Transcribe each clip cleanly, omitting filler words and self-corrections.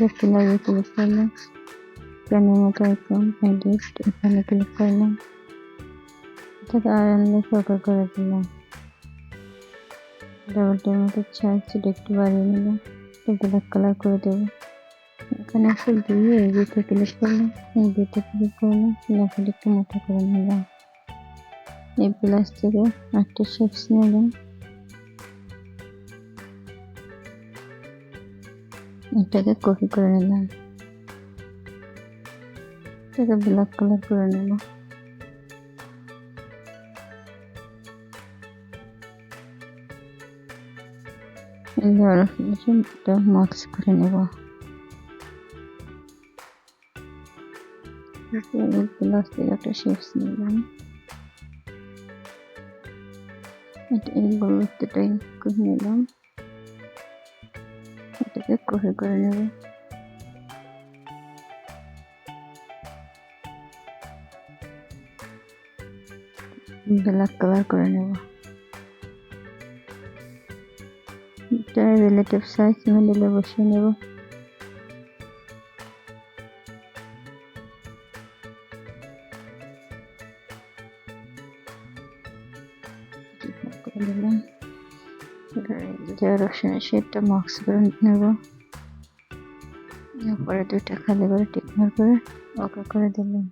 দেখতে লাগে ক্লিক করলাম, প্যানের মতো আইকন এডিট এখানে ক্লিক করলাম, এটাকে আরামে ফোকাস করে দিলাম, ডাবলটার মতো চাইছি একটু বাড়িয়ে নিলাম, ব্ল্যাক কালার করে দেবো। এখানে এসে দিয়ে এডিটে ক্লিক করলাম, এডিটে ক্লিক করলাম, লেখাটা একটু মোটা করে নিলাম, এই প্লাস থেকে একটা শেপস নিলাম, এটাকে কপি করে নিলাম, এটাকে ব্ল্যাক কালার করে নেব, এটা মার্কস করে নেব, প্লাস থেকে একটা শেপস নিলাম, এটা এই বলতেটাই করে নিলাম, এটাকে কপি করে নেব, ব্ল্যাক কালার করে নেব, এটা রিলেটিভ সাইজ মিডিলে বসিয়ে নেব, করে নিলাম, সেটা মার্কস করে নেব, পরে দুইটা খালি করে টিক মার্ক করে ওকে করে দিলাম,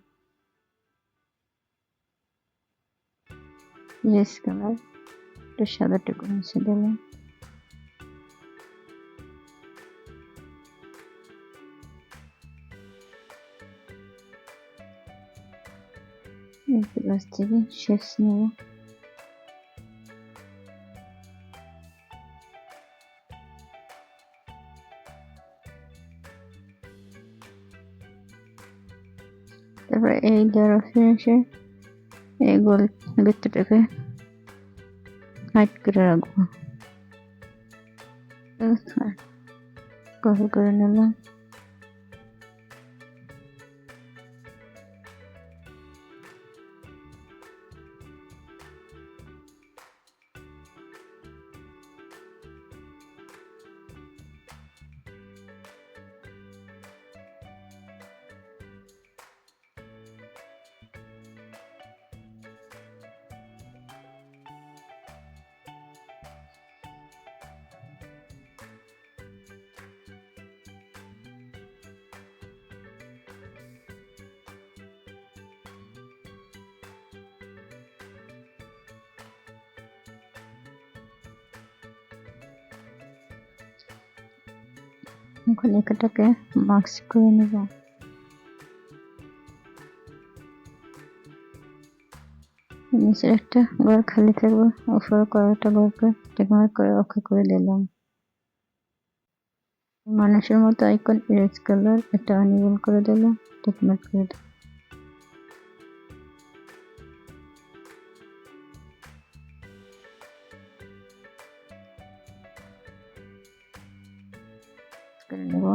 ইয়েস কালার একটু সাদা টুকু মুছে দিলাম, প্লাস থেকে শেপস নেব, তারপরে এই যারা ফিনিশে এই গোল বৃত্তটাকে হাইড করে রাখবো, কপি করে নিলাম, এখন এটাকে মার্কস করে নেব, নিচে একটা ঘর খালি থাকবে, উপরে কয়েকটা ঘরকে টিক মার্ক করে ওকে করে দিলাম, মানুষের মতো আইকন ইরেজ কালার এটা আনইবল করে দিলাম, টিক মার্ক করে দিলাম, করে নেব,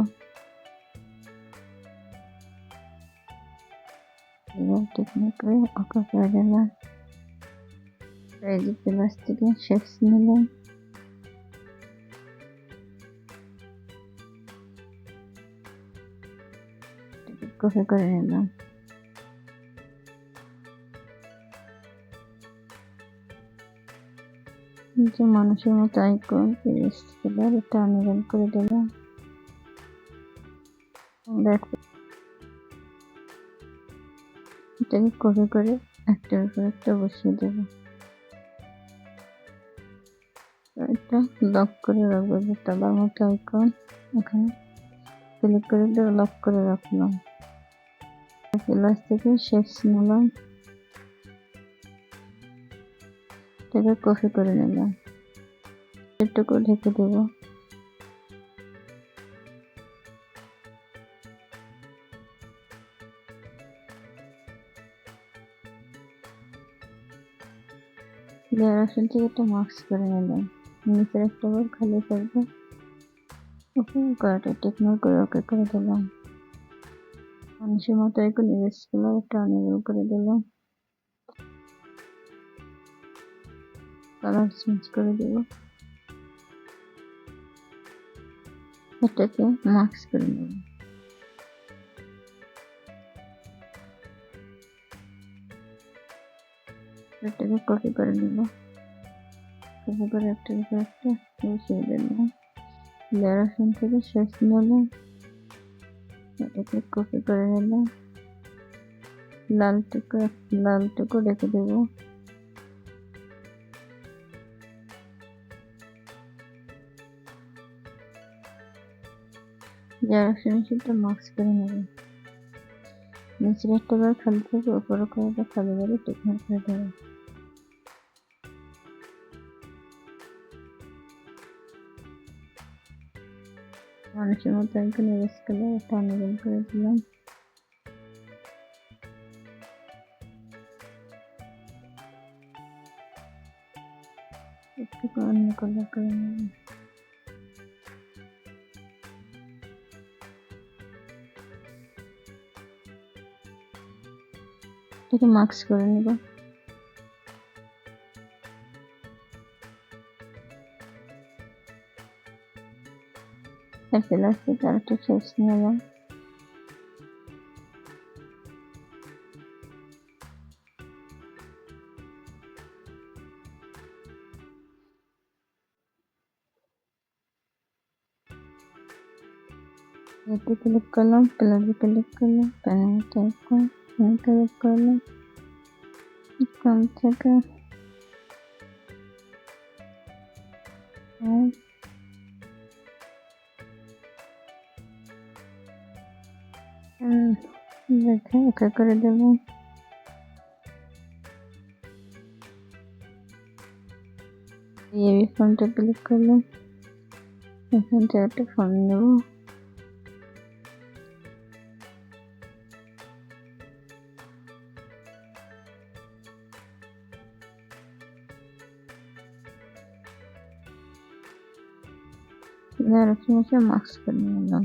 টিক মার্ক করে ওকে করে দিলাম, এই যে প্লাস থেকে শেপস নিলাম, কপি করে নিলাম, নিচে মানুষের মতো আইকন ইরেজ কালার এটা আনইবল করে দিলাম, এটাকে কপি করে একটার উপর একটা বসিয়ে দেবো, এটা লক করে রাখবো, যে তালার মতো আইকন এখানে ক্লিক করে দিয়ে লক করে রাখলাম, প্লাস থেকে শেপস নিলাম, এটাকে কপি করে নিলাম, এটুকু ঢেকে দেবো, অপশন থেকে একটা মার্কস করে নিলাম, নিচের একটা ঘর খালি থাকবে, ওকে করাটা টিক মার্ক করে ওকে করে দিলাম, মানুষের মতো এখন ইরেজ কালার এটা আনইবল করে দিলাম, কালার চেঞ্জ করে দেব, এটাকে মাস্ক করে নেব। এটাকে কপি করে নেব। কপি করে একটার উপর একটা বসিয়ে দেব। লেয়ার অপশন থেকে শেষ নেব, এটাকে কপি করে নেব, লালটুকু রেখে দেব। লেয়ার অপশনের সাথে মাস্ক করে নেব। নিচের একটা বার খালি থেকে উপরে কয়েকটা খালি করে টেকনিক করে দেব। মানুষের মতো একজন ইউজ করলে একটা অনিয়ম করে দিলাম। একটু অন্য কালার করে নেব। এটাকে মাস্ক করে নেব। এরপর লাস্টে আরেকটা শেষ নিলাম। এতে ক্লিক করলাম, প্লাসে ক্লিক করলাম, প্যানেল টাইপ করলাম, ক্লিক করলাম, এখান থেকে দেখে ওকে করে দেব। এই ফোনটা ক্লিক করলাম, এখান থেকে একটা ফোন নেব। মাস্ক করে নিলাম।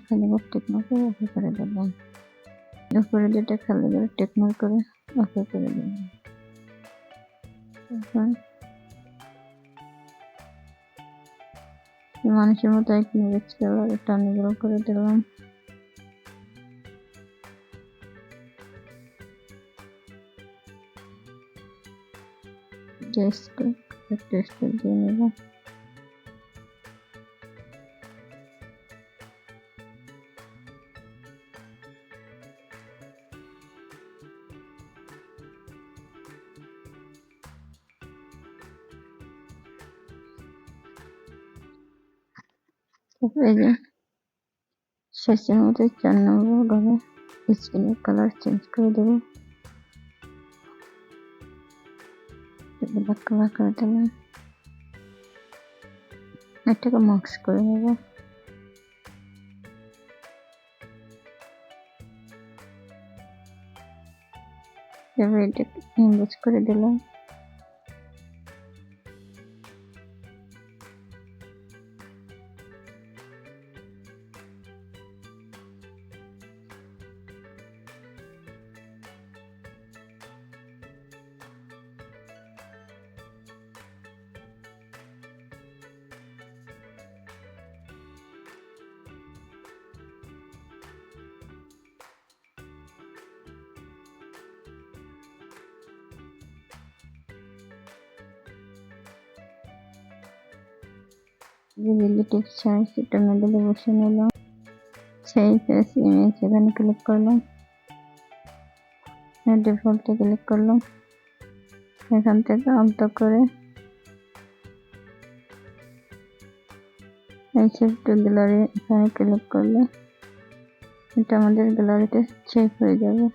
খালি টেকনো করে ওকে করে দিলাম। উপরে যেটা খালি করে টেকনো করে ওকে করে দিলাম। মানুষের মতো এক মিনিট এটা অনুগ্রহ করে দিলাম। টেস্ট দিয়ে নেব। এই যে শেষের মধ্যে 4 নম্বর ঘরে স্ক্রিনের কালার চেঞ্জ করে দেবো। ব্ল্যাক কালার করে দিলাম। এটাকে মাস্ক করে নেব। এবার এটাকে ইনভেস্ট করে দিলাম। রিলেটিভ সাইজ এটা মিডলে বসে নিলাম। সেই ফেস ইমেজ এখানে ক্লিক করলাম, ডিফল্টে ক্লিক করলাম। এখান থেকে অন্ত করে এই শিফট গ্যালারি এখানে ক্লিক করলে এটা আমাদের গ্যালারিতে সেভ হয়ে যাবে।